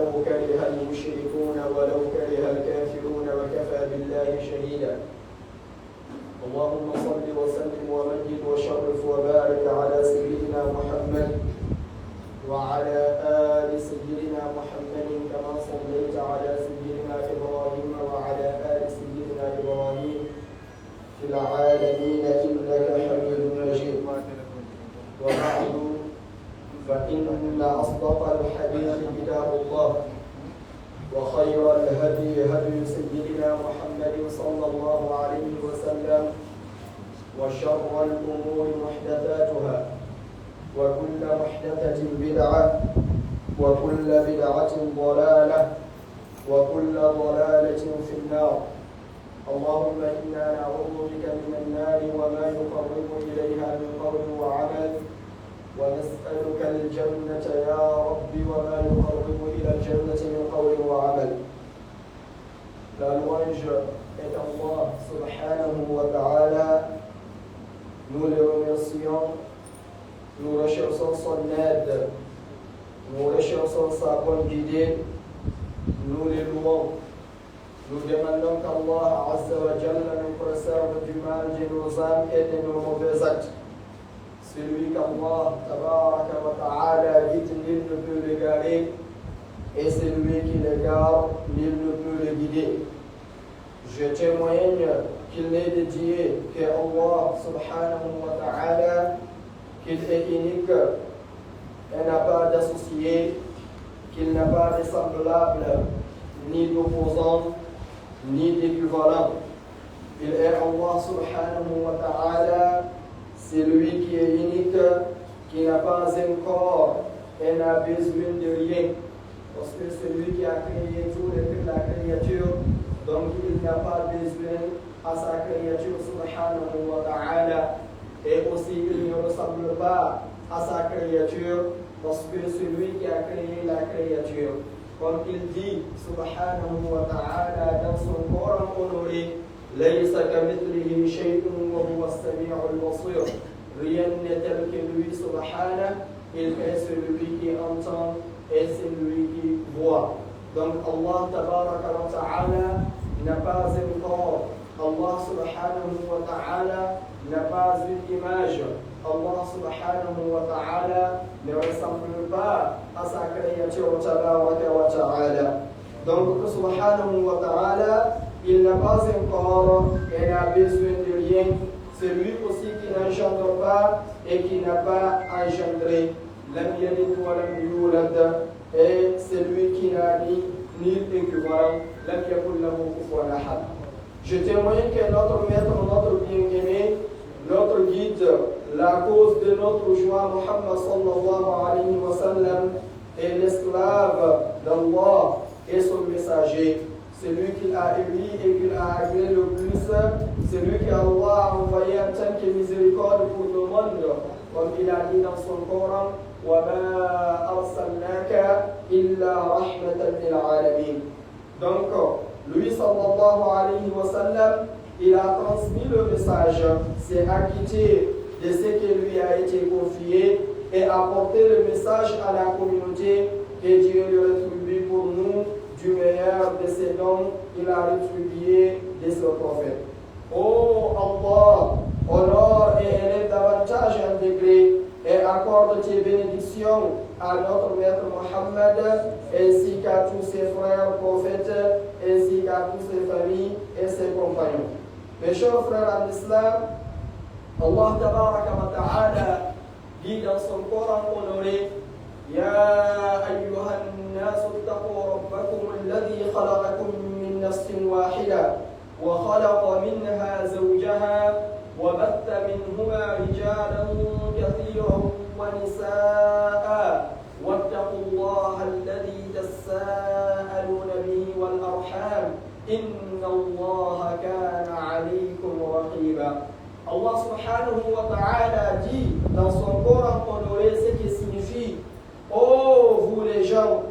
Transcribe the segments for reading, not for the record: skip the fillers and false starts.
ولو كره المشركون ولو كره الكافرون وكفى بالله شهيدا. اللهم صل وسلم ومجد وشرف وبارك على سيدنا محمد وعلى آل سيدنا محمد كما صليت على سيدنا إبراهيم وعلى آل سيدنا إبراهيم في العالمين إنك حميد مجيد. وبعد فإن أصدق الحديث كتاب الله وخير الهدي هدي سيدنا محمد صلى الله عليه وسلم وشر الأمور محدثاتها وكل محدثة بدعة وكل بدعة ضلالة وكل ضلالة في النار. اللهم إنا نعوذ بك من النار وما يقرب إليها من قول وعمل ونسألك الجنة يا رب وما يقرب إلى الجنة من قول وعمل. La louange est à Allah subhanahu wa ta'ala. Nous le remercions, nous recherchons son aide, nous recherchons sa bonne guidée, nous le louons. Nous demandons qu'Allah Azza wa Jalla nous préserve du mal de nos âmes et de nos mauvais actes. Celui qu'Allah Tabaraka wa Ta'ala dit nul ne peut l'égarer, et celui qui l'égare, nul ne peut le guider. Je témoigne qu'il n'est dédié qu'à Allah Subhanahu wa Ta'ala, qu'il est unique et n'a pas d'associé, qu'il n'a pas de semblable, ni d'opposant, ni d'équivalent. Il est Allah Subhanahu wa Ta'ala. C'est lui qui est unique, qui n'a pas un corps et n'a besoin de rien. Parce que c'est lui qui a créé tout et toute la créature, donc il n'a pas besoin à sa créature subhanahu wa ta'ala. Et aussi il ne ressemble pas à sa créature, parce que c'est lui qui a créé la créature. Comme il dit subhanahu wa ta'ala dans son Coran honoré, ليس كمثله شيء وهو السميع البصير. Rien n'est tel que lui, subhanahu. Il est celui qui entend et celui qui voit. Donc Allah tabaraka wa ta'ala n'a pas un corps. Allah subhanahu wa ta'ala n'a pas une image. Allah subhanahu wa ta'ala ne ressemble pas à sa créature tabaraka wa ta'ala. Donc subhanahu wa ta'ala, il n'a pas un corps et n'a besoin de rien. C'est lui aussi qui n'engendre pas et qui n'a pas engendré. Lam yalid wa lam yulad. Et c'est lui qui n'a ni équivalent. Lam yakul lahu kufuwan ahad. Je témoigne que notre maître, notre bien-aimé, notre guide, la cause de notre joie, Muhammad sallallahu alayhi wa sallam, est l'esclave d'Allah et son messager. C'est lui qui a élu et qui a agréé le plus. C'est lui que Allah a envoyé en tant que miséricorde pour le monde. Comme il a dit dans son Coran, وَمَا أَرْسَلْنَاكَ إِلَّا رَحْمَةً لِلْعَالَمِينَ. Donc, lui sallallahu alayhi wa sallam, il a transmis le message, s'est acquitté de ce qui lui a été confié et apporté le message à la communauté que Dieu lui rétribue pour nous. Du meilleur de ses dons, il a rétribué de ses prophètes. Oh Allah, honore et élève davantage un degré et accorde tes bénédictions à notre maître Mohammed ainsi qu'à tous ses frères prophètes ainsi qu'à toutes ses familles et ses compagnons. Mes chers frères en islam, Allah tabaraka wa ta'ala dit dans son Coran honoré, يا أيها الناس اتقوا ربكم الذي خلقكم من نفس واحدة وخلق منها زوجها وبث منهما رجالا كثيرا ونساء واتقوا الله الذي تساءلون به والأرحام إن الله كان عليكم رقيبا. Allah subhanahu wa ta'ala dit dans son Coran honoré ce qui signifie: oh vous les gens,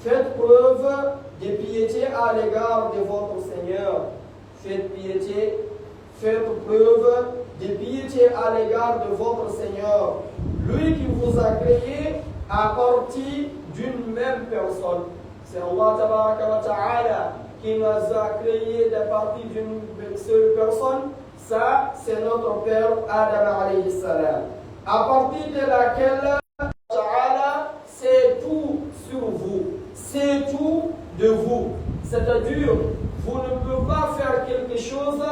faites preuve de piété à l'égard de votre Seigneur. Faites preuve de piété à l'égard de votre Seigneur. Lui qui vous a créé à partir d'une même personne. C'est Allah tabaraka wa ta'ala qui nous a créé de partir d'une seule personne. Ça, c'est notre père Adam alayhi salam. À partir de laquelle ta'ala, c'est tout sur vous. C'est tout de vous. C'est-à-dire, vous ne pouvez pas faire quelque chose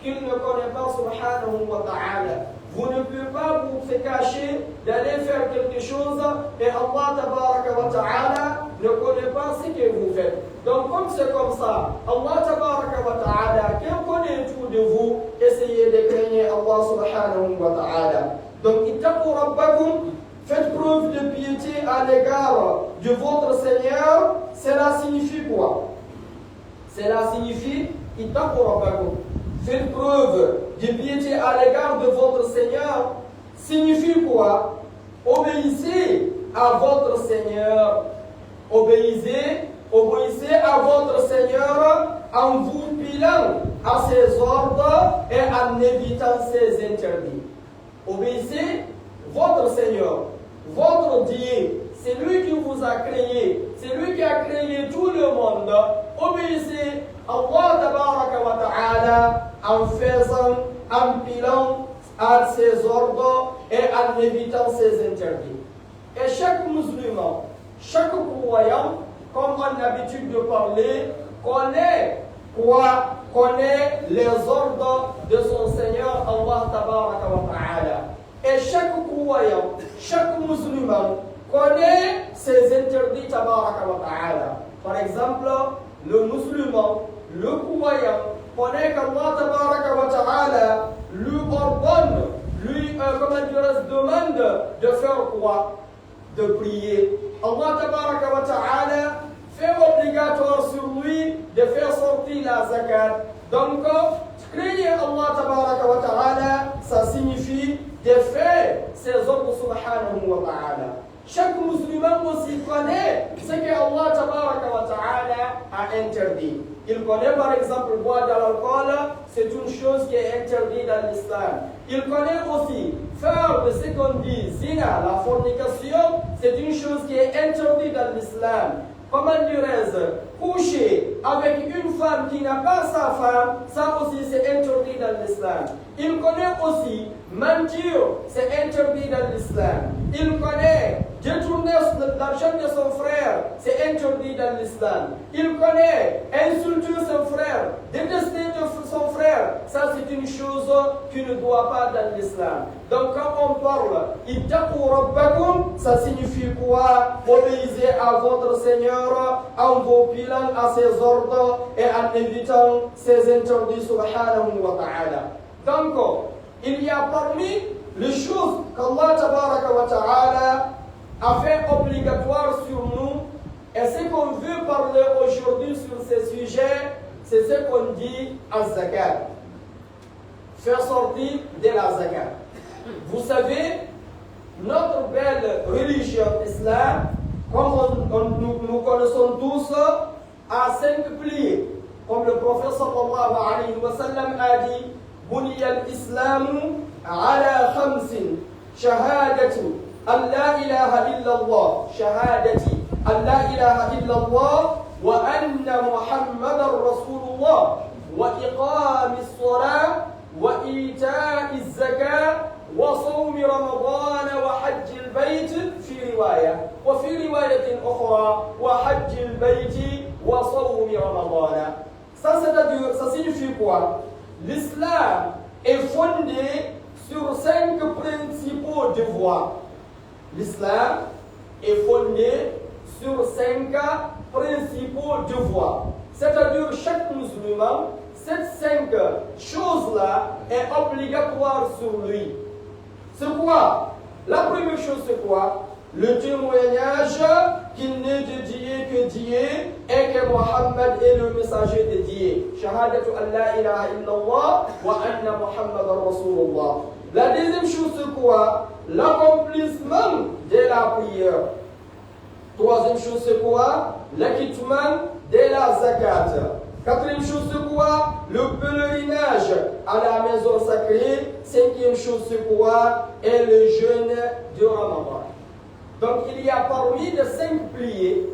qu'il ne connaît pas subhanahu wa ta'ala. Vous ne pouvez pas vous cacher d'aller faire quelque chose et Allah tabaraka wa ta'ala ne connaît pas ce que vous faites. Donc comme c'est comme ça, Allah tabaraka wa ta'ala qui connaît tout de vous, essayez de craindre Allah subhanahu wa ta'ala. Donc ittaqu rabbakum, faites preuve de piété à l'égard de votre Seigneur. Cela signifie quoi? Cela signifie ittaqu rabbakum. Faites preuve de piété à l'égard de votre Seigneur signifie quoi? Obéissez à votre Seigneur. Obéissez à votre Seigneur en vous pilant à ses ordres et en évitant ses interdits. Obéissez votre Seigneur, votre Dieu. C'est lui qui vous a créé. C'est lui qui a créé tout le monde. Obéissez Allah tabaraka wa ta'ala en faisant, en pilant à ses ordres et en évitant ses interdits. Et chaque musulman, chaque croyant, comme on a l'habitude de parler, connaît les ordres de son Seigneur Allah tabaraka wa ta'ala. Et chaque croyant, chaque musulman connaît ses interdits tabaraka wa ta'ala. Par exemple, le musulman, le croyant, connaît qu'Allah tabaraka wa ta'ala lui ordonne, demande de faire quoi? De prier. Allah tabaraka wa ta'ala fait obligatoire sur lui de faire sortir la zakat. Donc, crier Allah tabaraka wa ta'ala, ça signifie de faire ses ordres subhanahu wa ta'ala. Chaque musulman aussi connaît ce que Allah tabaraka wa ta'ala a interdit. Il connaît par exemple boire de l'alcool, c'est une chose qui est interdite dans l'islam. Il connaît aussi faire de ce qu'on dit zina, la fornication, c'est une chose qui est interdite dans l'islam. Comment dirais-je, coucher avec une femme qui n'a pas sa femme, ça aussi c'est interdit dans l'islam. Il connaît aussi mentir, c'est interdit dans l'islam. Il connaît détourner l'argent de son frère, c'est interdit dans l'islam. Il connaît insulter son frère, détester son frère, ça c'est une chose qui ne doit pas dans l'islam. Donc quand on parle ittaqu rabbakum, ça signifie quoi? Obéissez à votre Seigneur en vous pilant à ses ordres et en évitant ses interdits subhanahu wa ta'ala. Donc il y a parmi les choses qu'Allah tabaraka wa ta'ala a fait obligatoire sur nous, et ce qu'on veut parler aujourd'hui sur ces sujets, c'est ce qu'on dit à zakat. Faire sortir de la zakat. Vous savez, notre belle religion islam, comme nous connaissons tous, a 5 piliers. Comme le prophète sallallahu alayhi wa sallam a dit, بني الإسلام على 5 شهادة أن لا إله إلا الله شهادتي أن لا إله إلا الله وأن محمدا رسول الله وإقام الصلاة وإيتاء الزكاة وصوم رمضان وحج البيت في رواية وفي رواية أخرى وحج البيت وصوم رمضان. Ça signifie quoi? L'islam est fondé sur 5 principaux devoirs. L'islam est fondé sur 5 principaux devoirs. C'est-à-dire chaque musulman, ces 5 choses-là est obligatoire sur lui. C'est quoi? La première chose c'est quoi? Le témoignage qu'il n'est de Dieu que Dieu et que Mohammed est le messager de Dieu. Shahadatu an la ilaha illallah wa anna Muhammadan Rasulullah. La deuxième chose c'est quoi? L'accomplissement de la prière. Troisième chose c'est quoi? L'acquittement de la zakat. Quatrième chose c'est quoi? Le pèlerinage à la maison sacrée. Cinquième chose c'est quoi? Et le jeûne du Ramadan. Donc il y a parmi les 5 piliers,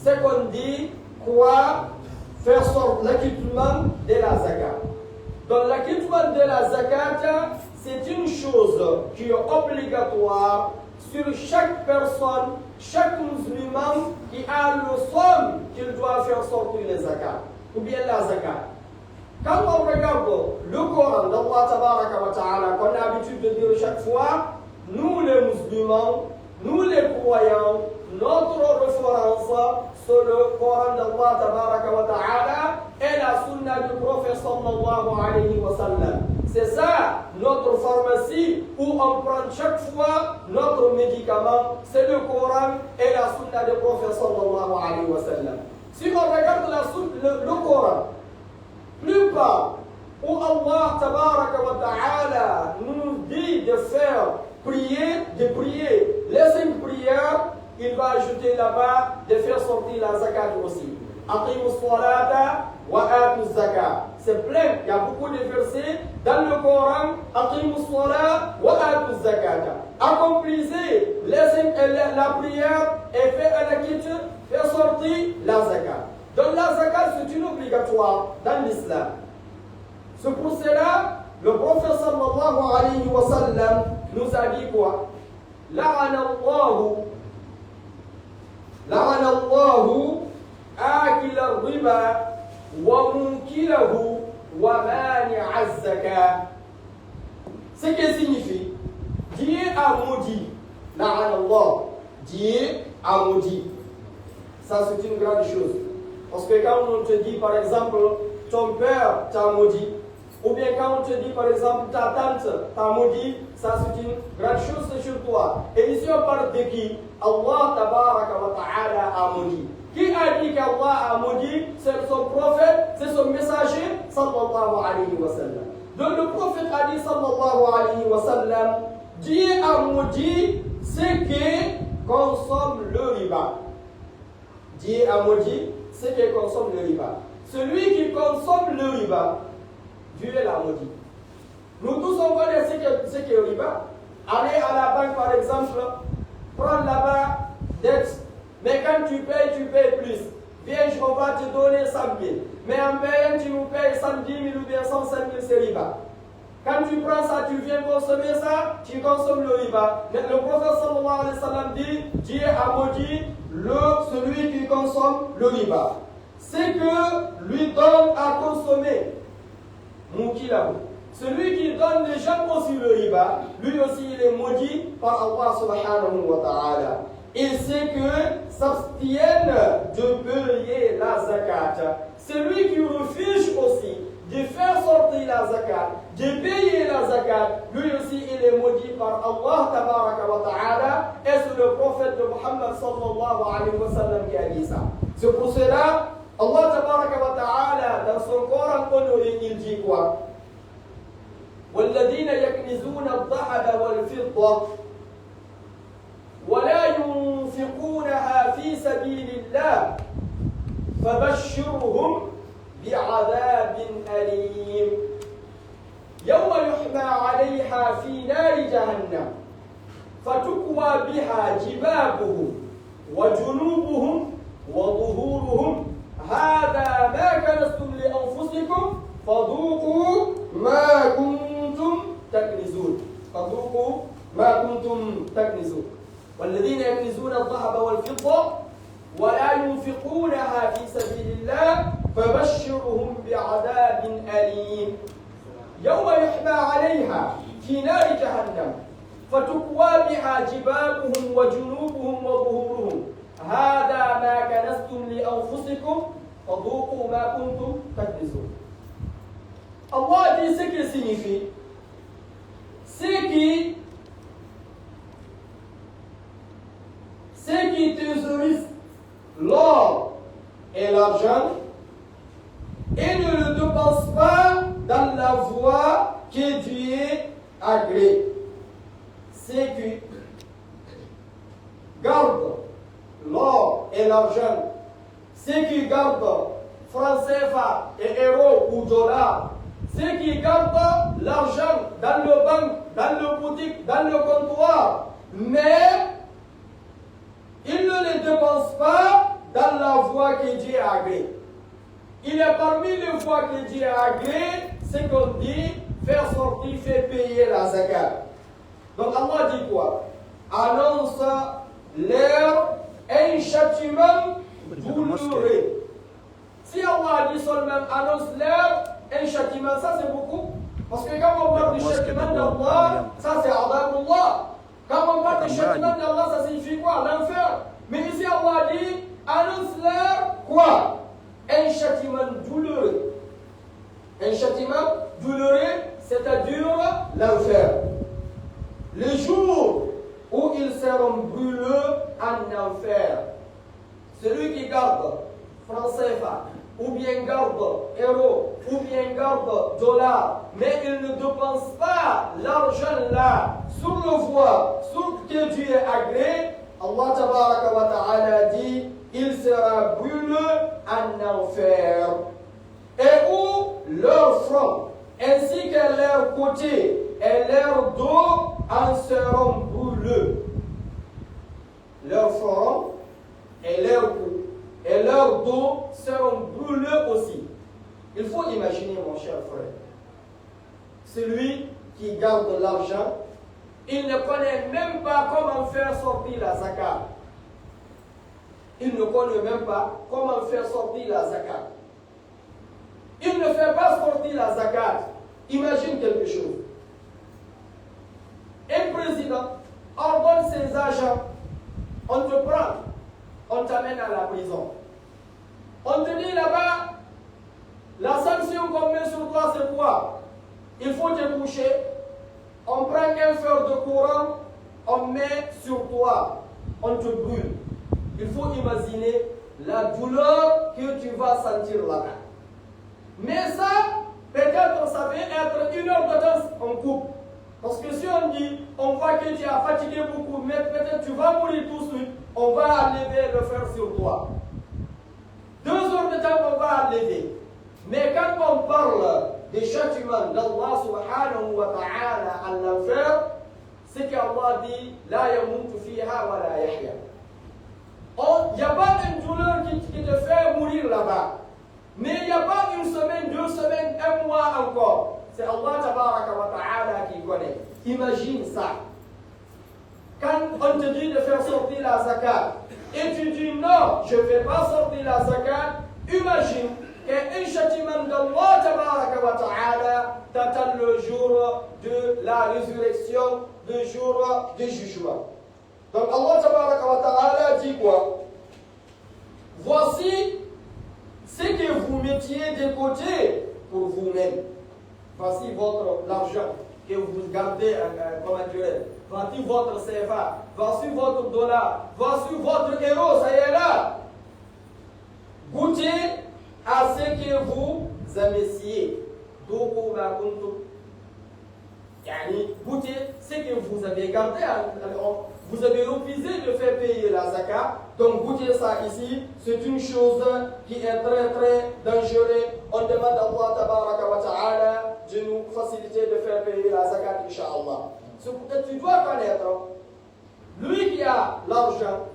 c'est qu'on dit quoi? Faire sortir l'acquittement de la zakat. Donc l'acquittement de la zakat, c'est une chose qui est obligatoire sur chaque personne, chaque musulman qui a le somme qu'il doit faire sortir les zakat, ou bien la zakat. Quand on regarde le Coran d'Allah Tabaraka wa Ta'ala, qu'on a l'habitude de dire chaque fois, nous les musulmans, nous les croyants, notre référence sur le Coran d'Allah Tabaraka wa Ta'ala et la sunna du prophète sallallahu alayhi wa sallam. C'est ça notre pharmacie où on prend chaque fois notre médicament, c'est le Coran et la sunna du prophète sallallahu alayhi wa sallam. Si on regarde le Coran, plus bas où Allah Tabaraka wa Ta'ala nous dit de faire prier, de prier les 5 prières, il va ajouter là-bas de faire sortir la zakat aussi. Aqimus salata wa atuz zakat. C'est plein, il y a beaucoup de versets dans le Coran. Aqimus salata wa atuz zakat. Accomplissez la prière et faites à la quitte, faire sortir la zakat. Donc la zakat c'est une obligatoire dans l'islam. C'est pour cela le prophète sallallahu alayhi wa sallam nous a dit quoi? La'anallahu akila riba wa munkilahu wa mani'a zakat. Ce qui signifie Dieu a maudit. La'anallah, Dieu a maudit. Ça c'est une grande chose. Parce que quand on te dit par exemple ton père t'a maudit, ou bien quand on te dit par exemple ta tante t'a maudit, ça c'est une grande chose sur toi. Et ici on parle de qui? Allah Tabaraka wa Ta'ala a maudit. Qui a dit qu'Allah a maudit? C'est son prophète, c'est son messager sallallahu alayhi wa sallam. Donc le prophète a dit sallallahu alayhi wa sallam, Dieu a maudit ceux qui consomment le riba. Dieu a maudit ceux qui consomment le riba. Celui qui consomme le riba, Dieu l'a maudit. Nous tous on connaît ce qu'est le riba. Aller à la banque par exemple, prendre là-bas dette, mais quand tu payes plus. Viens, on va te donner 100 000. Mais en payant, tu nous payes 110 000 ou bien 105 000, c'est riba. Quand tu prends ça, tu viens consommer ça, tu consommes le riba. Mais le prophète sallallahu alayhi wa sallam dit, Dieu a maudit celui qui consomme le riba. C'est que lui donne à consommer. Moukilahu. Celui qui donne les gens aussi le riba, lui aussi il est maudit par Allah subhanahu wa ta'ala. Et c'est que s'abstiennent de payer la zakat. Celui qui refuse aussi de faire sortir la zakat, de payer la zakat, lui aussi il est maudit par Allah tabaraka wa ta'ala. Et c'est le prophète de Muhammad sallallahu alayhi wa sallam qui a dit ça. C'est pour cela, Allah tabaraka wa ta'ala dans son Coran honoré, il dit quoi? والذين يكنزون الذهب والفضة ولا ينفقونها في سبيل الله فبشرهم بعذاب أليم يوم يحمى عليها في نار جهنم فتكوى بها جباههم وجنوبهم وظهورهم هذا ما كنزتم لأنفسكم فذوقوا ما كنتم تكنزون فذوقوا ما كنتم تكنزون والذين يكنزون الذهب والفضة ولا ينفقونها في سبيل الله فبشرهم بعذاب أليم يوم يحمى عليها في نار جهنم فتكوى بها جباههم وجنوبهم وظهورهم هذا ما كنزتم لأنفسكم فذوقوا ما كنتم تكنزون. Allah dit ce qui signifie, ceux qui thésaurisent l'or et l'argent et ne le dépensent pas dans la voie que Dieu agrée. Ceux qui gardent l'or et l'argent, ceux qui gardent francs CFA et euros ou dollars, ceux qui gardent l'argent dans le banque, dans le boutique, dans le comptoir, mais ils ne les dépensent pas dans la voies que Dieu a agréées. Il est parmi les voies que Dieu a agréées, c'est qu'on dit faire sortir, faire payer la zakat. Donc Allah dit quoi? Annonce leur un châtiment douloureux. Si Allah dit seulement annonce leur un châtiment, ça c'est beaucoup. Parce que quand on parle du châtiment d'Allah, ça c'est Adabullah. Quand on parle du châtiment d'Allah, ça signifie quoi? L'enfer. Mais ici Allah dit annonce leur quoi? Un châtiment douloureux. Un châtiment douloureux, c'est-à-dire l'enfer. Le jour où ils seront brûlés en enfer. Celui qui garde franc CFA, ou bien garde euro, ou bien garde dollar, mais il ne dépense pas l'argent là sur le voie, sur que Dieu a agréé, Allah Tabaraka wa Ta'ala dit, il sera brûlé en enfer. Et où leur front, ainsi que leur côté et leur dos en seront brûlés. Leur front et leur cou et leur dos seront brûlés aussi. Il faut imaginer, mon cher frère, celui qui garde l'argent, il ne connaît même pas comment faire sortir la zakat. Il ne connaît même pas comment faire sortir la zakat. Il ne fait pas sortir la zakat. Imagine quelque chose. Un président ordonne ses agents, on te prend, on t'amène à la prison. On te dit là-bas, la sanction qu'on met sur toi c'est quoi? Il faut te coucher, on prend un fer de courant, on met sur toi, on te brûle. Il faut imaginer la douleur que tu vas sentir là-bas. Mais ça, peut-être ça va être 1 heure de temps, on coupe. Parce que si on dit, on voit que tu as fatigué beaucoup, mais peut-être tu vas mourir tout de suite, on va enlever le fer sur toi. 2 heures de temps, on va enlever. Mais quand on parle des châtiments d'Allah subhanahu wa ta'ala à l'enfer, c'est qu'Allah dit, la yamutu fiha wa la yahya. Il n'y a pas une douleur qui te fait mourir là-bas. Mais il n'y a pas 1 semaine, 2 semaines, 1 mois encore. C'est Allah tabaraka wa ta'ala qui connaît. Imagine ça. Quand on te dit de faire sortir la zakat, et tu dis non, je ne vais pas sortir la zakat, imagine qu'un châtiment d'Allah tabaraka wa ta'ala t'attend le jour de la résurrection, le jour du jugement. Donc Allah tabaraka wa ta'ala dit quoi? Voici ce que vous mettiez de côté pour vous-même. Voici votre l'argent que vous gardez, voici votre CFA, voici votre dollar, voici votre euro, ça y est là. Goûtez à ce que vous amessiez. Goûtez ce que vous avez gardé. Vous avez refusé de faire payer la zakat. Donc goûtez ça ici. C'est une chose qui est très très dangereuse. On demande à Allah tabaraka wa ta'ala de nous faciliter de faire payer la zakat, Inch'Allah. Ce que tu dois connaître, lui qui a l'argent,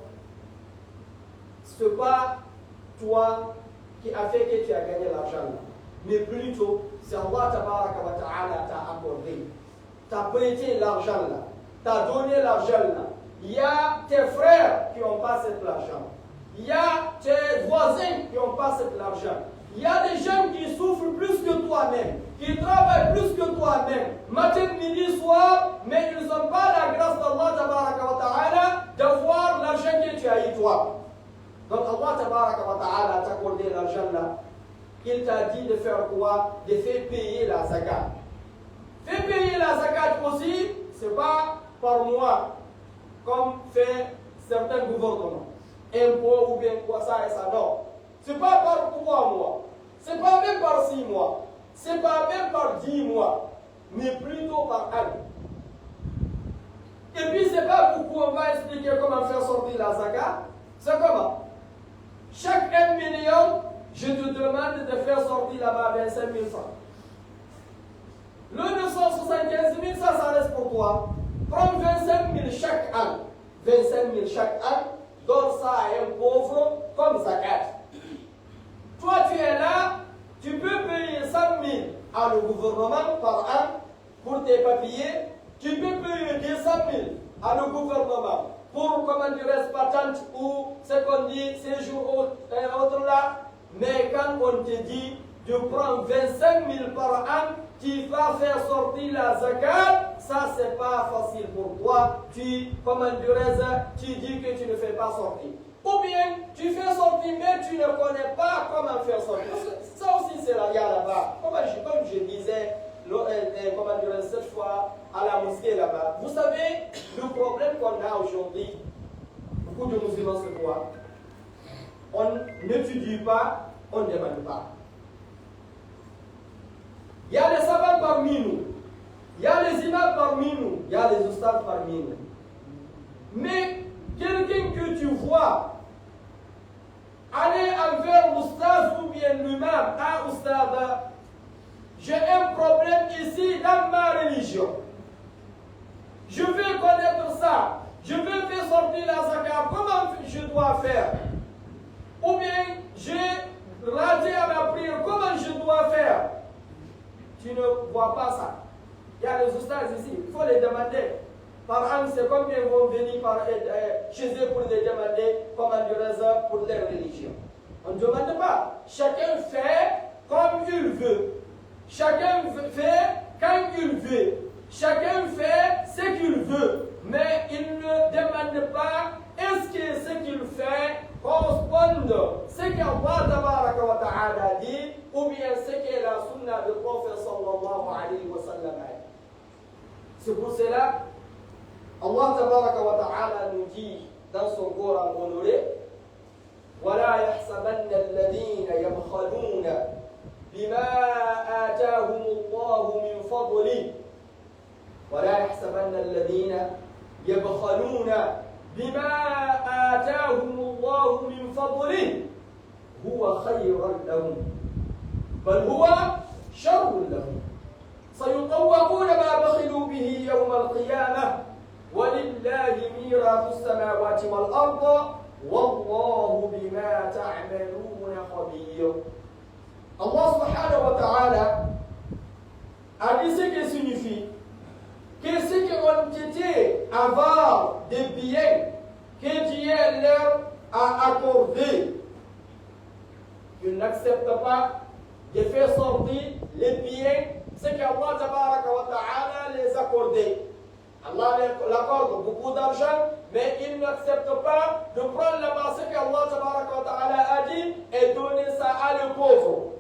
ce n'est pas toi qui a fait que tu as gagné l'argent, mais plutôt c'est Allah tabaraka wa ta'ala t'a accordé. T'as prêté l'argent là, t'as donné l'argent là. Il y a tes frères qui n'ont pas cet argent. Il y a tes voisins qui n'ont pas cet argent. Il y a des gens qui souffrent plus que toi-même, qui travaillent plus que toi-même, matin, midi, soir, mais ils n'ont pas la grâce d'Allah tabaraka wa ta'ala d'avoir l'argent que tu as eu toi. Donc Allah tabaraka wa ta'ala t'a accordé l'argent là. Il t'a dit de faire quoi? De faire payer la zakat. Faire payer la zakat aussi, ce n'est pas par mois, comme fait certains gouvernements. Impôts ou bien quoi ça et ça, non. Ce n'est pas par 3 mois. Ce n'est pas même par 6 mois. Ce n'est pas même par 10 mois. Mais plutôt par an. Et puis ce n'est pas beaucoup, on va expliquer comment faire sortir la zakat. C'est comment? Chaque 1 million, je te demande de faire sortir là-bas 25 000 francs. Le 975 000, ça reste pour toi. Prends 25 000 chaque an. 25 000 chaque an. Donne ça à un pauvre comme zakat. dit ces jours autres là, mais quand on te dit de prendre 25 000 par an, tu vas faire sortir la zakat, ça c'est pas facile pour toi. Tu, comment dirais-je, tu dis que tu ne fais pas sortir. Ou bien tu fais sortir mais tu ne connais pas comment faire sortir. Ça aussi c'est là, il y a là-bas. Comme je disais, comment dirais-je, cette fois à la mosquée là-bas. Vous savez, le problème qu'on a aujourd'hui, beaucoup de musulmans c'est quoi? On n'étudie pas, on ne demande pas. Il y a les savants parmi nous, il y a les imams parmi nous, il y a les oustas parmi nous. Mais quelqu'un que tu vois aller envers l'oustaz ou bien l'imam, ah oustaz, j'ai un problème ici dans ma religion. Je veux connaître ça. Je veux faire sortir la zakat. Comment je dois faire? Ou bien j'ai raté à ma prière. Comment je dois faire? Tu ne vois pas ça. Il y a les oustas ici. Il faut les demander. Par exemple, c'est comme ils vont venir chez eux pour les demander comment dirais-je pour leur religion. On ne demande pas. Chacun fait comme il veut. Chacun fait quand il veut. Chacun fait ce qu'il veut. Mais il ne demande pas est-ce que ce qu'il fait correspond à ce qu'Allah Ta'ala dit ou bien ce que la sunna du prophète sallallahu alayhi wa sallam a dit. C'est pour cela Allah Ta'ala nous dit dans son Coran honoré ولا يحسبن الذين يبخلون بما آتاهم الله من فضله ولا يحسبن الذين يبخلون بما آتاهم الله من فضله هو خيرا لهم بل هو شر لهم سيطوقون ما بخلوا به يوم القيامة ولله ميراث السماوات والأرض والله بما تعملون خبير. Allah subhanahu wa ta'ala a dit ce que signifie que ceux qui ont été avares des biens que Dieu leur a accordés, qu'ils n'acceptent pas de faire sortir les biens, ce qu'Allah ta'ala les a accordés. Allah l'accorde beaucoup d'argent, mais il n'accepte pas de prendre la masse qu'Allah ta'ala a dit et donner ça à les pauvres.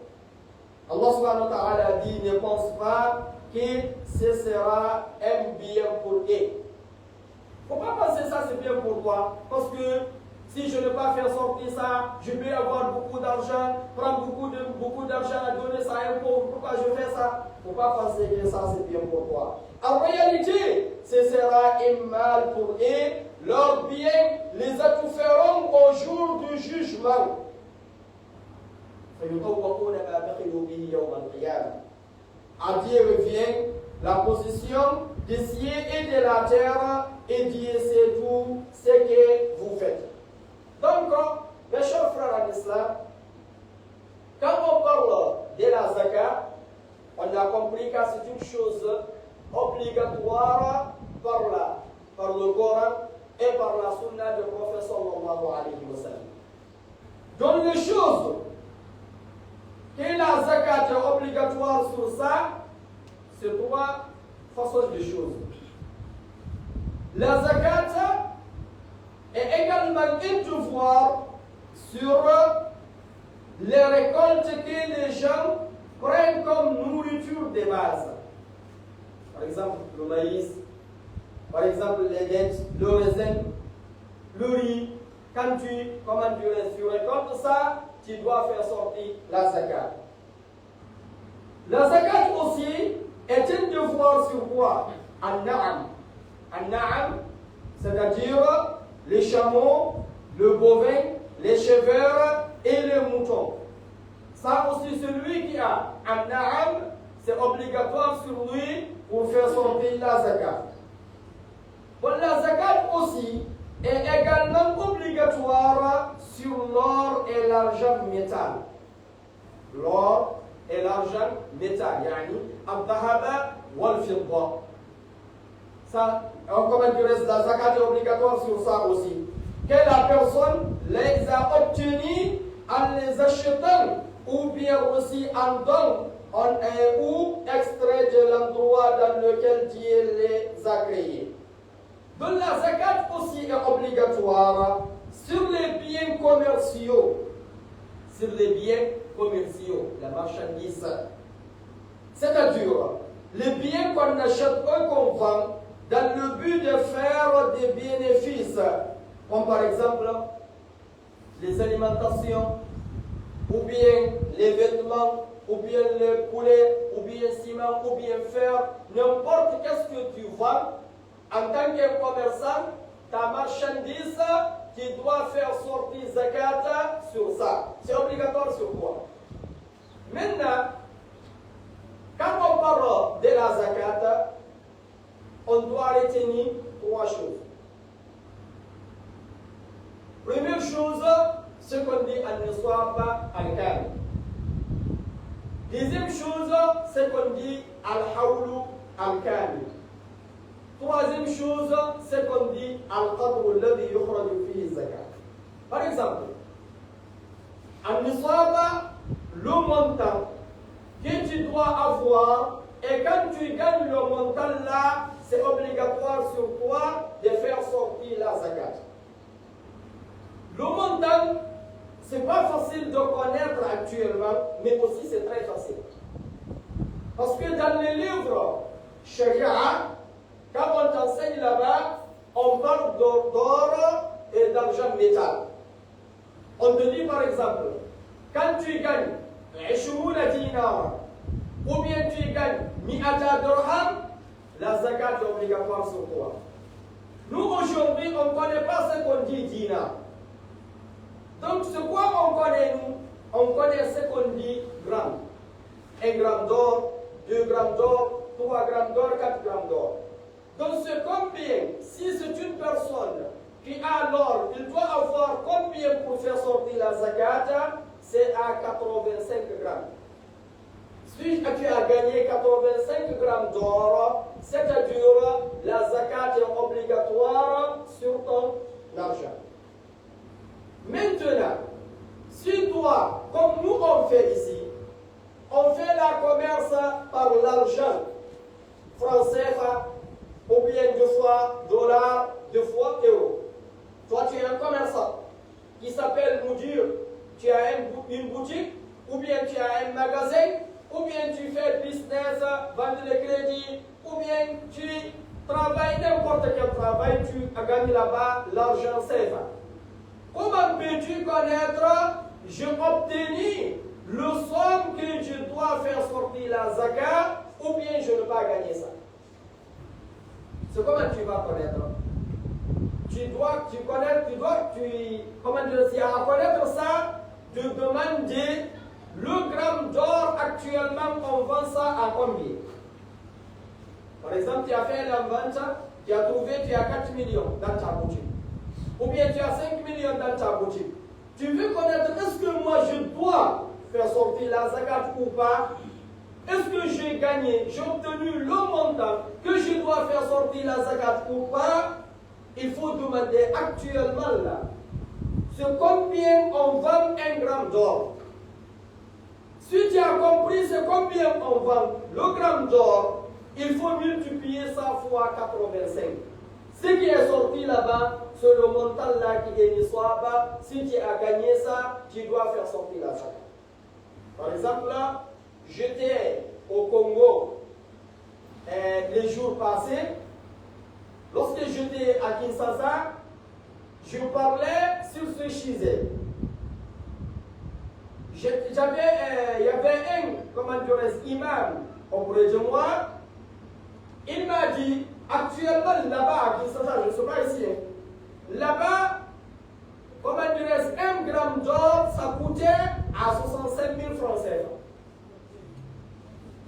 Allah subhanahu wa ta'ala dit ne pense pas que ce sera un bien pour eux. Il ne faut pas penser ça c'est bien pour toi, parce que si je ne vais pas faire sortir ça, je vais avoir beaucoup d'argent, prendre beaucoup d'argent à donner ça à un pauvre. Pourquoi je fais ça? Il ne faut pas penser que ça c'est bien pour toi. En réalité, ce sera un mal pour eux. Leurs biens les étoufferont au jour du jugement. À Dieu revient la position des cieux et de la terre, et Dieu sait tout ce que vous faites. Donc, mes chers frères en islam, quand on parle de la zakat, on a compris que c'est une chose obligatoire par le Coran et par la sunna du prophète sallallahu alayhi wa sallam. Donc les choses que la zakat est obligatoire sur ça, c'est trois façons de choses. La zakat est également un devoir sur les récoltes que les gens prennent comme nourriture de base. Par exemple, le maïs, par exemple, les dattes, le raisin, le riz. Quand tu récoltes ça, tu dois faire sortir la zakat. La zakat aussi est un devoir sur quoi? An-na'am. An-na'am, c'est-à-dire les chameaux, le bovin, les chèvres et les moutons. Ça aussi, celui qui a An-na'am, c'est obligatoire sur lui pour faire sortir la zakat. Bon, la zakat aussi est également obligatoire sur l'or et l'argent métal. L'or et l'argent métal, yani al-dhahaba wal-fidda. Ça, la zakat est obligatoire sur ça aussi. Que la personne les a obtenus en les achetant ou bien aussi en don ou extrait de l'endroit dans lequel Dieu les a créés. Donc la zakat aussi est obligatoire sur les biens commerciaux. Sur les biens commerciaux, la marchandise. C'est-à-dire, les biens qu'on achète ou qu'on vend dans le but de faire des bénéfices, comme par exemple les alimentations, ou bien les vêtements, ou bien le poulet, ou bien ciment, ou bien fer, n'importe qu'est-ce que tu vends, en tant que commerçant, ta marchandise, tu dois faire sortir zakat sur ça. C'est obligatoire sur quoi? Maintenant, quand on parle de la zakat, on doit retenir trois choses. Première chose, ce qu'on dit al-nisab al-kamil. Deuxième chose, ce qu'on dit al-hawlu al-kamil. Troisième chose, ce qu'on dit al-qadru alladhi yukhraju fihi zakat. Par exemple, al-nisab, le montant que tu dois avoir, et quand tu gagnes le montant là, c'est obligatoire sur toi de faire sortir la zakat. Le montant, ce n'est pas facile de connaître actuellement, mais aussi c'est très facile. Parce que dans les livres Sharia, quand on t'enseigne là-bas, on parle d'or et d'argent métal. On te dit par exemple, quand tu gagnes 20 dinars, ou bien tu gagnes 100 dirhams, la zakat est obligatoire sur toi. Nous aujourd'hui, on ne connaît pas ce qu'on dit dinar. Donc, ce quoi on connaît nous? On connaît ce qu'on dit gramme. 1 gramme d'or, 2 grammes d'or, 3 grammes d'or, 4 grammes d'or. Donc, c'est combien? Si c'est une personne qui a l'or, il doit avoir combien pour faire sortir la zakat? C'est à 85 grammes. Si tu as gagné 85 grammes d'or, c'est-à-dire la zakat est obligatoire sur ton argent. Maintenant, si toi, comme nous on fait ici, on fait la commerce par l'argent français, ou bien 2 fois dollar, 2 fois euro. Toi, tu es un commerçant qui s'appelle Moudir, tu as une boutique, ou bien tu as un magasin, ou bien tu fais business, vendre le crédit, ou bien tu travailles n'importe quel travail, tu as gagné là-bas l'argent CFA. Comment peux-tu connaître, j'ai obtenu le somme que je dois faire sortir la zakat, ou bien je ne vais pas gagner ça? C'est comment tu vas connaître? Comment dire, à connaître ça, de demander le gramme d'or actuellement, on vend ça à combien? Par exemple, tu as fait la vente, tu as trouvé, tu as 4 millions dans ta boutique. Ou bien tu as 5 millions dans ta boutique. Tu veux connaître, est-ce que moi je dois faire sortir la zakat ou pas? Est-ce que j'ai gagné, j'ai obtenu le montant que je dois faire sortir la zakat ou pas? Il faut demander actuellement là, c'est combien on vend 1 gramme d'or. Si tu as compris c'est combien on vend le gramme d'or, il faut multiplier ça fois 85. Ce qui est sorti là-bas, c'est le montant là qui est nisab. Si tu as gagné ça, tu dois faire sortir la zakat. Par exemple, là, j'étais au Congo les jours passés. Lorsque j'étais à Kinshasa, je parlais sur ce sujet. Il y avait un imam auprès de moi. Il m'a dit, actuellement là-bas à Kinshasa, je ne suis pas ici, là-bas, 1 gramme d'or, ça coûtait à 65 000 francs CFA.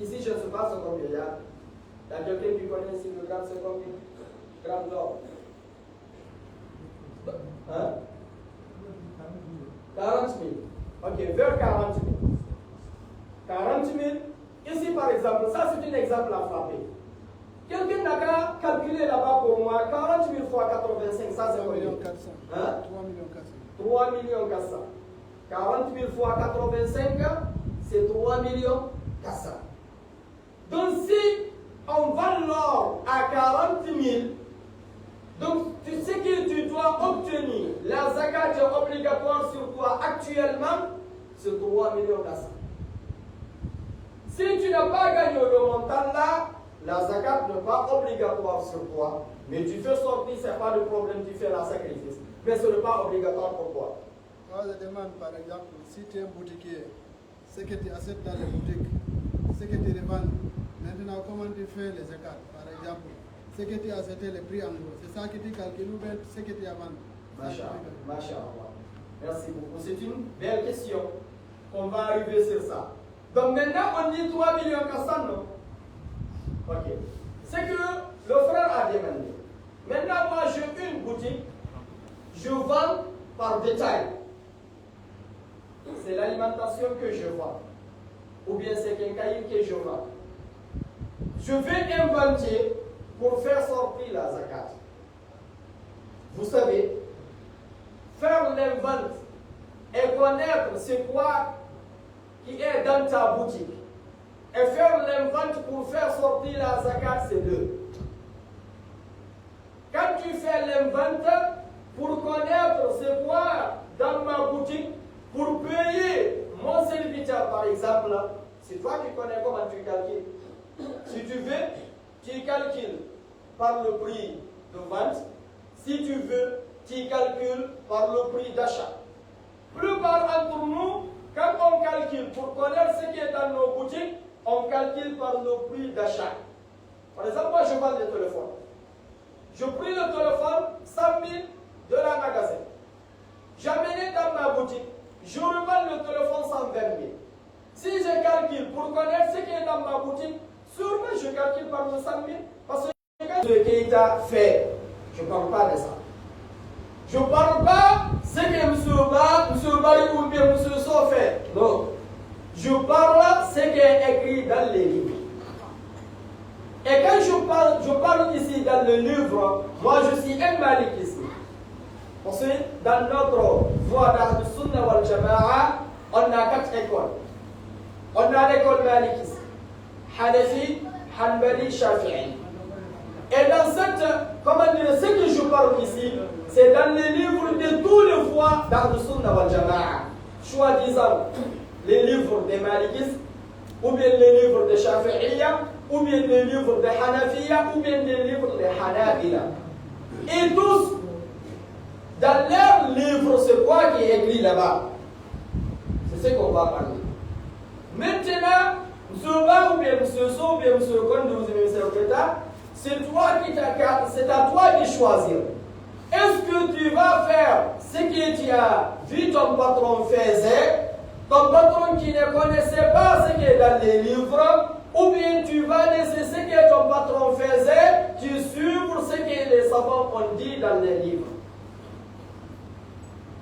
Ici, je ne sais pas ce combien il y a. Il y a quelqu'un qui connaît ici le gramme, c'est combien? Gramme d'or. Hein? 40 000. Ok, vers 40 000. 40 000. Ici, par exemple, ça c'est un exemple à frapper. Quelqu'un n'a qu'à calculer là-bas pour moi. 40 000 fois 85, ça c'est combien? 3 400. Hein? 3 400. 3 millions 400. 40 000 fois 85, c'est 3 millions 400. Donc si on vend l'or à 40 000, donc tu sais que tu dois obtenir la zakat obligatoire sur toi actuellement, c'est 3 millions 400. Si tu n'as pas gagné le montant là, la zakat n'est pas obligatoire sur toi. Mais tu fais sortir, ce n'est pas de problème, tu fais la sacrifice. Mais ce n'est pas obligatoire pour toi. Moi, je demande par exemple, si tu es un boutiquier, ce que tu achètes dans les boutiques, ce que tu revends, maintenant comment tu fais les zakat? Par exemple, ce que tu as acheté, le prix en gros, c'est ça que tu calcules ou bien ce que tu as vendu? Masha'Allah. Merci beaucoup. C'est une belle question. On va arriver sur ça. Donc maintenant, on dit 3 millions 400, non? Ok. C'est que le frère a demandé. Maintenant, moi, j'ai une boutique. Je vends par détail. C'est l'alimentation que je vends. Ou bien c'est un cahier que je vends. Je vais inventer pour faire sortir la zakat. Vous savez, faire l'invente et connaître c'est quoi qui est dans ta boutique. Et faire l'invente pour faire sortir la zakat, c'est deux. Quand tu fais l'invente pour connaître c'est quoi dans ma boutique, pour payer mon serviteur par exemple, c'est toi qui connais comment tu calcules. Si tu veux, tu calcules par le prix de vente. Si tu veux, tu calcules par le prix d'achat. Plupart d'entre nous, quand on calcule pour connaître ce qui est dans nos boutiques, on calcule par le prix d'achat. Par exemple, moi je vends des téléphones. Je pris le téléphone 100 000 de la magasin. J'amène dans ma boutique. Je revends le téléphone 120 000. Si je calcule pour connaître ce qui est dans ma boutique, sûrement je calcule par le 100 000. Parce que ce que Keïta fait, je ne parle pas de ça. Je ne parle pas de ce que M. Bari ou bien M. So fait. Non. Je parle de ce qui est écrit dans les livres. Et quand je parle ici dans le livre, moi je suis un malikiste. Parce que dans notre voie d'Ahl Sunnah wal Jama'a, on a 4 écoles. On a l'école malikiste, Hanafi, Hanbali, Shafi'i. Et dans cette, comment dire, ce que je parle ici, c'est dans les livres de tous les voies d'Ahl Sunnah wal Jama'a. Choisissant les livres des malikistes, ou bien les livres des Shafi'iyya, ou bien les livres des Hanafiya, ou bien les livres des Hanabila. Et tous, dans leurs livres, c'est quoi qui est écrit là-bas? C'est ce qu'on va parler. Maintenant, M. Ba ou bien M. So ou bien M. Konde ou M. Sekretariat, c'est toi qui t'as, c'est à toi de choisir. Est-ce que tu vas faire ce que tu as vu ton patron faisait, ton patron qui ne connaissait pas ce qui est dans les livres, ou bien tu vas laisser ce que ton patron faisait, tu suivre ce que les savants ont dit dans les livres.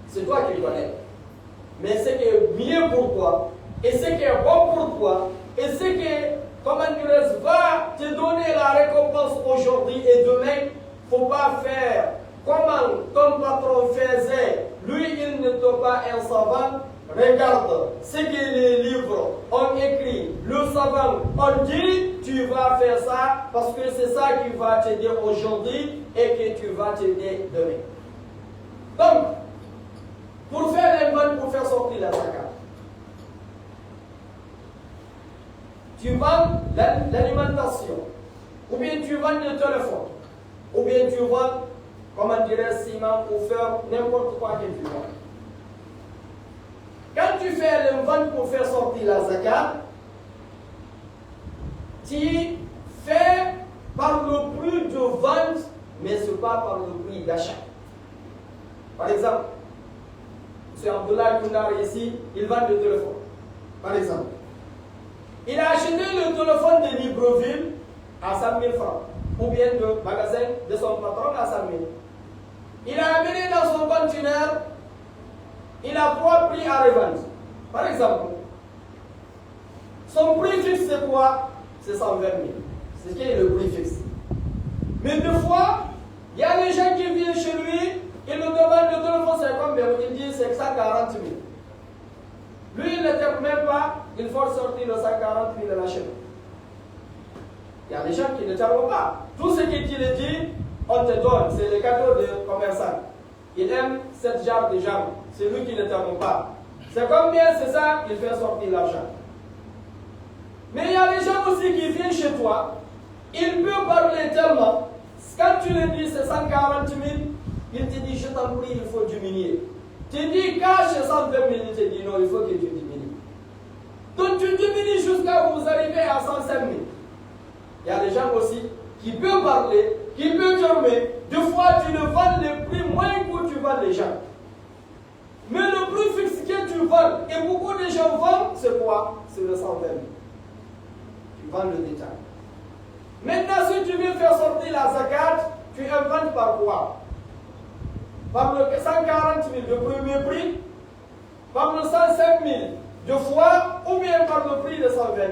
C'est toi qui connais. Mais ce qui est mieux pour toi, et ce qui est bon pour toi, et ce qui, comment dirais-je, va te donner la récompense aujourd'hui et demain, il ne faut pas faire comment ton patron faisait. Lui, il ne t'est pas un savant. Regarde ce que les livres ont écrit. Le savant on dit, tu vas faire ça parce que c'est ça qui va t'aider aujourd'hui et que tu vas t'aider demain. Donc, pour faire l'invente, pour faire sortir la zakat, tu vends l'alimentation, ou bien tu vends le téléphone, ou bien tu vends, comment dirais-je, ciment pour faire n'importe quoi que tu vends. Quand tu fais l'invente pour faire sortir la zakat, tu fais par le prix de vente, mais ce n'est pas par le prix d'achat. Par exemple, M. Abdullah Koundar ici, il vend le téléphone. Par exemple, il a acheté le téléphone de Libreville à 100 000 francs, ou bien le magasin de son patron à 100 000. Il a amené dans son conteneur, il a 3 prix à revendre. Par exemple, son prix fixe c'est quoi? C'est 120 000. C'est ce qui est le prix fixe. Mais des fois, il y a des gens qui viennent chez lui Il nous demande le téléphone, c'est combien? Il dit c'est 140 000. Lui, il ne tape même pas, il faut sortir le 140 000 de la chaîne. Il y a des gens qui ne tapent pas. Tout ce qu'il te dit, on te donne. C'est le cadeau de commerçant. Il aime cette genre de gens. C'est lui qui ne tape pas. C'est combien, c'est ça, il fait sortir l'argent. Mais il y a des gens aussi qui viennent chez toi. Il peut parler tellement. Quand tu lui dis c'est 140 000, il te dit je t'en prie, il faut diminuer. Tu dis cache 120 000, il te dit non, il faut que tu diminues. Donc tu diminues jusqu'à vous arriver à 105 000. Il y a des gens aussi qui peuvent parler, qui peuvent dormir. Des fois, tu le vends le prix moins que tu vends les gens. Mais le prix fixe que tu vends, et beaucoup de gens vendent, c'est quoi? C'est le 120 000. Tu vends le détail. Maintenant, si tu veux faire sortir la zakat, tu inventes par quoi? Par le 140 000 de premier prix, par le 105 000 de fois, ou bien par le prix de 120 000.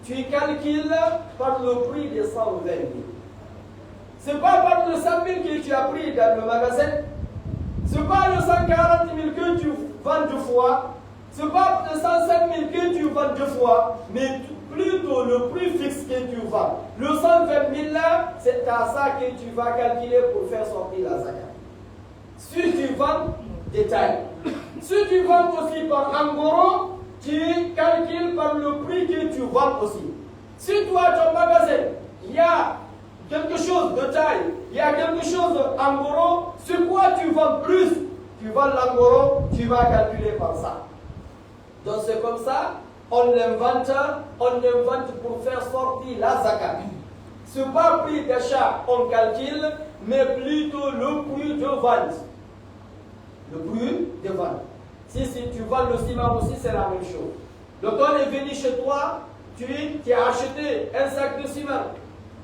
Tu calcules par le prix de 120 000. Ce n'est pas par le 100 000 que tu as pris dans le magasin. Ce n'est pas le 140 000 que tu vends deux fois. Ce n'est pas le 105 000 que tu vends deux fois, mais plutôt le prix fixe que tu vends. Le 120 000 là, c'est à ça que tu vas calculer pour faire sortir la zakat. Si tu vends détail. Si tu vends aussi par en gros, tu calcules par le prix que tu vends aussi. Si toi, ton magasin, il y a quelque chose de taille, il y a quelque chose en gros, sur quoi tu vends plus, tu vends l'en gros, tu vas calculer par ça. Donc c'est comme ça, on invente pour faire sortir la zakat. Ce n'est pas le prix d'achat, on calcule, mais plutôt le prix de vente. Le prix de vente. Si tu vends le ciment aussi, c'est la même chose. Donc on est venu chez toi, tu as acheté un sac de ciment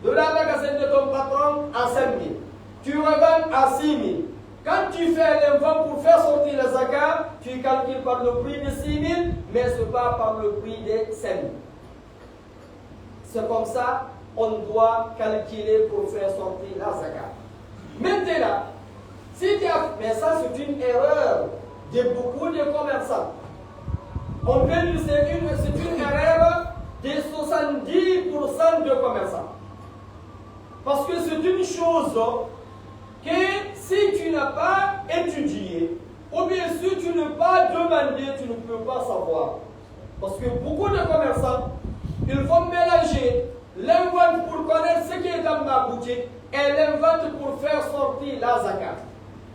de la magasin de ton patron à 5 000. Tu revends à 6 000. Quand tu fais l'invent pour faire sortir la zakat, tu calcules par le prix de 6 000, mais ce n'est pas par le prix de 5 000. C'est comme ça, on doit calculer pour faire sortir la zakat. Maintenant, si tu as... Mais ça, c'est une erreur de beaucoup de commerçants. On peut dire que c'est une erreur de 70% de commerçants. Parce que c'est une chose que si tu n'as pas étudié, ou bien si tu n'as pas demandé, tu ne peux pas savoir. Parce que beaucoup de commerçants, ils vont mélanger l'invente pour connaître ce qui est dans ma boutique et l'invente pour faire sortir la zakat.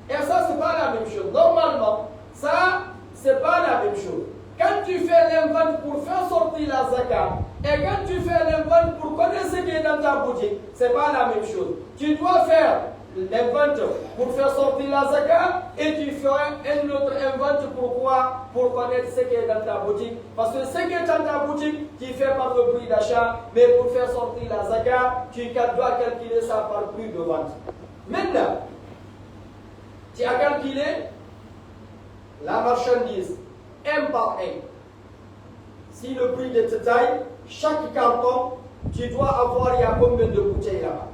Et ça, ce n'est pas la même chose. Normalement, ça, ce n'est pas la même chose. Quand tu fais l'invente pour faire sortir la zakat, et quand tu fais l'invente pour connaître ce qui est dans ta boutique, ce n'est pas la même chose. Tu dois faire l'invente pour faire sortir la zakat, et tu feras un autre invente pourquoi? Pour connaître ce qui est dans ta boutique. Parce que ce qui est dans ta boutique, tu fais par le prix d'achat, mais pour faire sortir la zakat, tu dois calculer ça par prix de vente. Maintenant, tu as calculé la marchandise un par un. Si le prix de taille, chaque carton, tu dois avoir, il y a combien de bouteilles là-bas?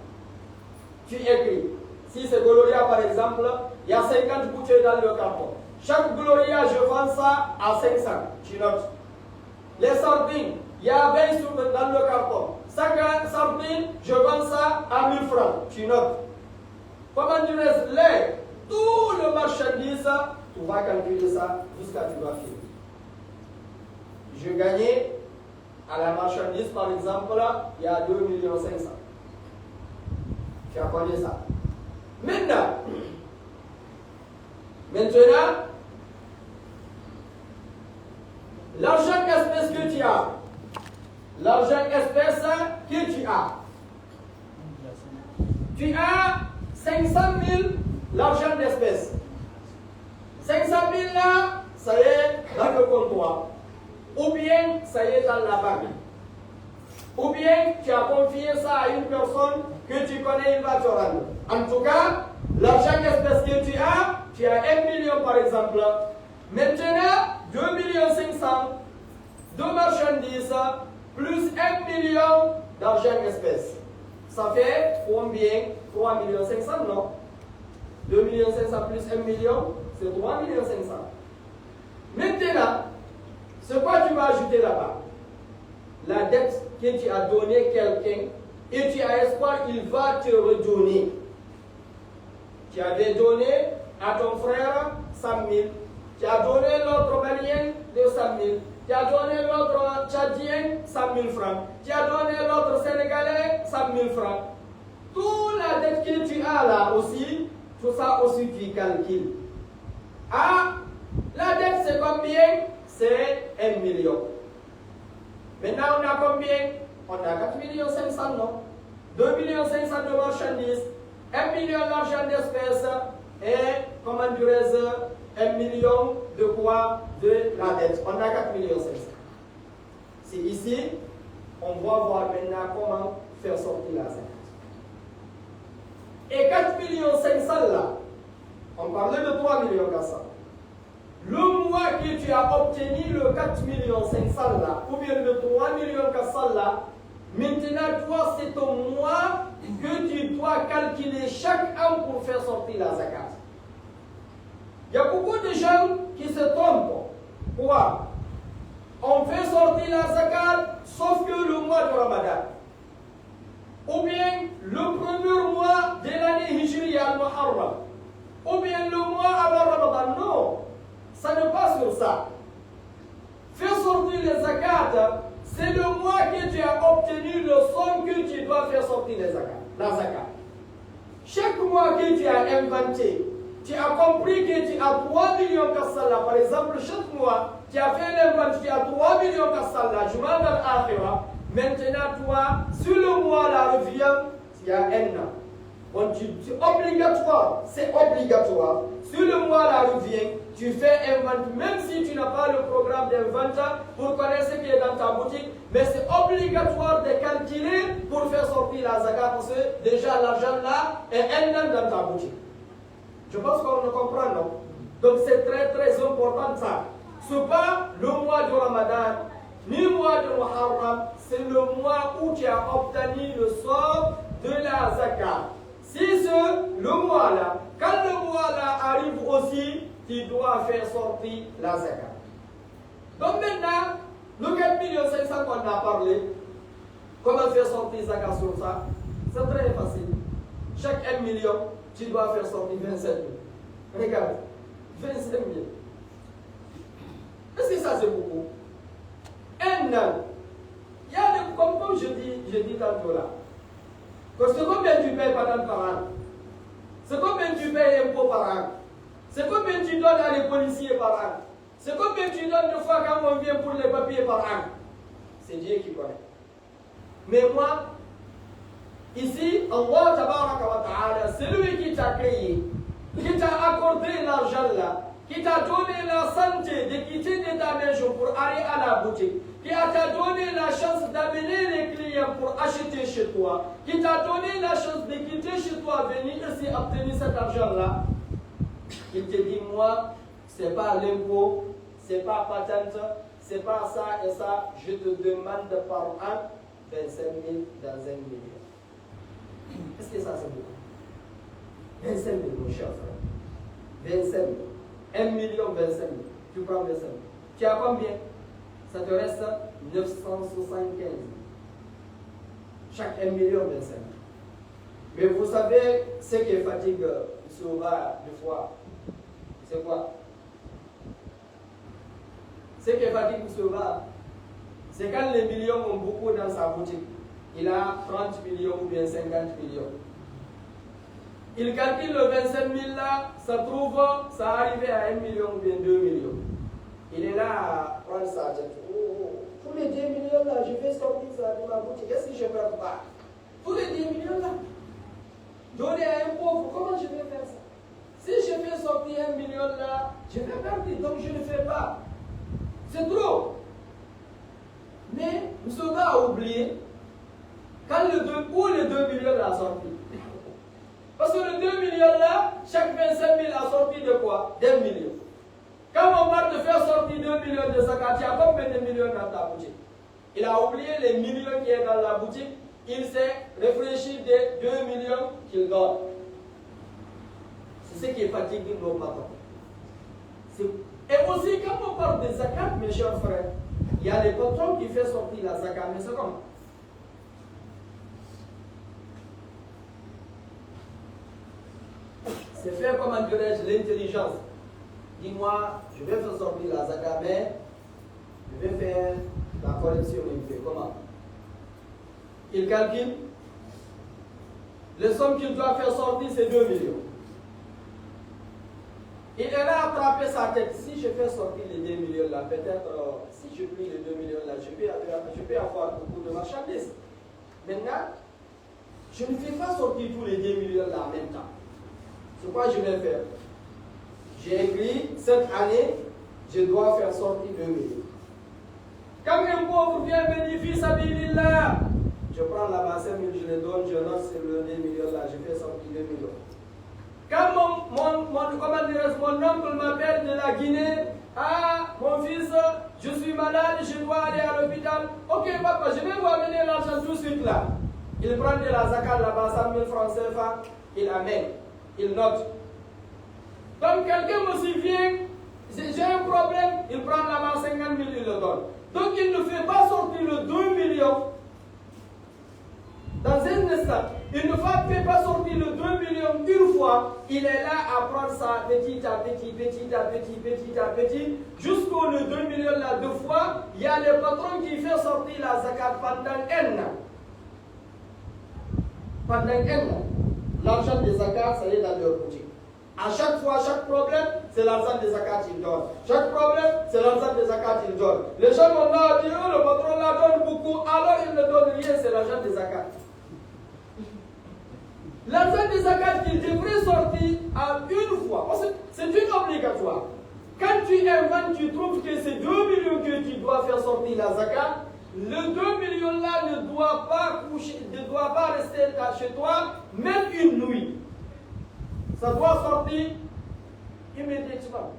Tu écris. Si c'est Gloria par exemple, il y a 50 bouteilles dans le carton. Chaque Gloria, je vends ça à 500. Tu notes. Les sardines, il y a 20 dans le carton. 50 sardines, je vends ça à 1000 francs. Tu notes. Comment tu restes là? Tout le marchandise, tu vas calculer ça jusqu'à ce que tu vas finir. Je gagnais à la marchandise, par exemple, il y a 2 500 000. Tu as connu ça. Maintenant, l'argent espèce que tu as, tu as 500 000 l'argent d'espèce. 500 000 là, ça y est dans le comptoir. Ou bien ça y est dans la banque. Ou bien tu as confié ça à une personne que tu connais, il va te rendre. En tout cas, l'argent espèce que tu as 1 million par exemple. Maintenant, 2 500 000 de marchandises plus 1 million d'argent espèce. Ça fait combien? 3 500 000, non? 2 500 000 plus 1 million, c'est 3 500 000. Maintenant, c'est quoi tu vas ajouter là-bas? La dette que tu as donnée à quelqu'un et tu as espoir qu'il va te redonner. Tu avais donné à ton frère 100 000. Tu as donné l'autre malien 200 000. Tu as donné l'autre tchadien 100 000 francs. Tu as donné l'autre sénégalais 100 000 francs. Toute la dette que tu as là aussi, tout ça aussi tu calcules. Ah, la dette c'est combien? C'est 1 million. Maintenant on a combien? On a 4 500 000, non? 2 500 000 de marchandises, 1 million d'argent d'espèces et, comment dirais-je, 1 million de quoi? De la dette. On a 4 500 000. C'est ici, on va voir maintenant comment faire sortir la zakat. Et 4 500 000 là, on parlait de 3 400 000. Le mois que tu as obtenu le 4 500 000 là, ou bien le 3 400 000 là, maintenant toi c'est ton mois que tu dois calculer chaque an pour faire sortir la zakat. Il y a beaucoup de gens qui se trompent. Pourquoi? On fait sortir la zakat sauf que le mois de Ramadan. Ou bien le premier mois de l'année Hijriya al-Muharram. Ou bien le mois avant Ramadan. Non, ça n'est pas sur ça. Faire sortir les zakat, c'est le mois que tu as obtenu le somme que tu dois faire sortir la zakat. Chaque mois que tu as inventé, tu as compris que tu as 3 millions de par exemple, chaque mois, tu as fait l'inventaire, tu as 3 millions de Jumad al-Akhirah. Maintenant, toi, sur le mois là revient, il y a un an. Donc, c'est obligatoire, Sur le mois là revient, tu fais un vente, même si tu n'as pas le programme de vente pour connaître ce qui est dans ta boutique, mais c'est obligatoire de calculer pour faire sortir la zakat parce que déjà l'argent là est un an dans ta boutique. Je pense qu'on le comprend, non? Donc c'est très très important ça. Ce n'est pas le mois de Ramadan, ni le mois de Muharram, c'est le mois où tu as obtenu le sort de la zakat. Si c'est le mois là, quand le mois là arrive aussi, tu dois faire sortir la zakat. Donc maintenant, le 4 500 000 qu'on a parlé, comment faire sortir la zakat sur ça? C'est très facile. Chaque 1 million, tu dois faire sortir 27 000. Regarde, 27 000. Est-ce que ça c'est beaucoup? Un an. Il y a des, comme je dis tantôt là. C'est combien tu payes par an? C'est combien tu payes l'impôt par an? C'est combien tu donnes à les policiers par an? C'est combien tu donnes de fois quand on vient pour les papiers par an? C'est Dieu qui connaît. Mais moi, ici, Allah Tabaraka wa Ta'ala, c'est lui qui t'a créé, qui t'a accordé l'argent là, qui t'a donné la santé de quitter ta maison pour aller à la boutique, qui t'a donné la chance d'amener les clients pour acheter chez toi, qui t'a donné la chance de quitter chez toi, venir ici obtenir cet argent-là, il te dit, moi, c'est pas l'impôt, c'est pas patente, c'est pas ça et ça, je te demande par an 25 000 dans 1 million. Est-ce que ça c'est beaucoup? 25 000, mon cher frère. 25 000. 1 million 25 000. Tu prends 25 000. Tu as combien? Ça te reste 975 000. Chaque 1 million 25 000. Mais vous savez ce qui fatigue M. Oba des fois? C'est quoi? Ce qui fatigue M. Oba, c'est quand les millions ont beaucoup dans sa boutique. Il a 30 millions ou bien 50 millions. Il calcule le 25 000 là, ça trouve, ça arrive à 1 million ou bien 2 millions. Il est là à prendre sa tête. Tous les 10 millions là, je vais sortir ça de ma boutique. Qu'est-ce que je ne perds pas? Tous les 10 millions là, donner à un pauvre, comment je vais faire ça? Si je fais sortir 1 million là, je vais perdre, donc je ne fais pas. C'est trop. Mais M. Ba a oublié quand les 2 millions là sorti. Parce que le 2 millions là, chaque 25 000 a sorti de quoi? D'1 million. Quand on parle de faire sortir 2 millions de zakat, il y a combien de millions dans ta boutique? Il a oublié les millions qui sont dans la boutique. Il s'est réfléchi des 2 millions qu'il donne. C'est ce qui est fatigué nos patrons. Et aussi, quand on parle de zakat, mes chers frères, il y a les patrons qui font sortir la zakat, mais c'est comment? C'est faire, comment dirais-je, l'intelligence. Dis-moi, je vais faire sortir la zakat, mais je vais faire la collection. Il fait comment? Il calcule. Les sommes qu'il doit faire sortir, c'est 2 millions. Il est là à attraper sa tête. Si je fais sortir les 2 millions là, peut-être, si je prie les 2 millions là, je peux avoir beaucoup de marchandises. Maintenant, je ne fais pas sortir tous les 2 millions là en même temps. C'est quoi je vais faire? J'ai écrit, cette année, je dois faire sortir 2 millions. Quand un pauvre vient bénéficier sa là, je prends la base 5 000, je le donne, je note sur le 2 millions là, je fais sortir 2 millions. Quand mon oncle m'appelle de la Guinée, ah, mon fils, je suis malade, je dois aller à l'hôpital. Ok, papa, je vais vous amener l'argent tout de suite là. Il prend de la zakat là-bas, 100 000 francs CFA, il amène, il note. Donc, quelqu'un aussi vient, j'ai un problème, il prend là-bas 50 000, il le donne. Donc, il ne fait pas sortir le 2 millions dans un instant. Il ne fait pas sortir le 2 millions une fois. Il est là à prendre ça petit à petit, jusqu'au le 2 millions là 2 fois. Il y a le patron qui fait sortir la zakat pendant un an. Pendant un an. L'argent des zakat, ça est dans leur boutique. À chaque fois, chaque problème, c'est l'argent des zakat qu'il donne. Chaque problème, c'est l'argent des zakat qu'il donne. Les gens vont là dire, oh, le patron là donne beaucoup, alors il ne donne rien, c'est l'argent des zakat. L'argent des zakat qu'il devrait sortir à une fois, c'est une obligatoire. Quand tu inventes, tu trouves que c'est 2 millions que tu dois faire sortir la zakat, le 2 millions là ne doit pas coucher, ne doit pas rester chez toi, même une nuit. Ça doit sortir immédiatement.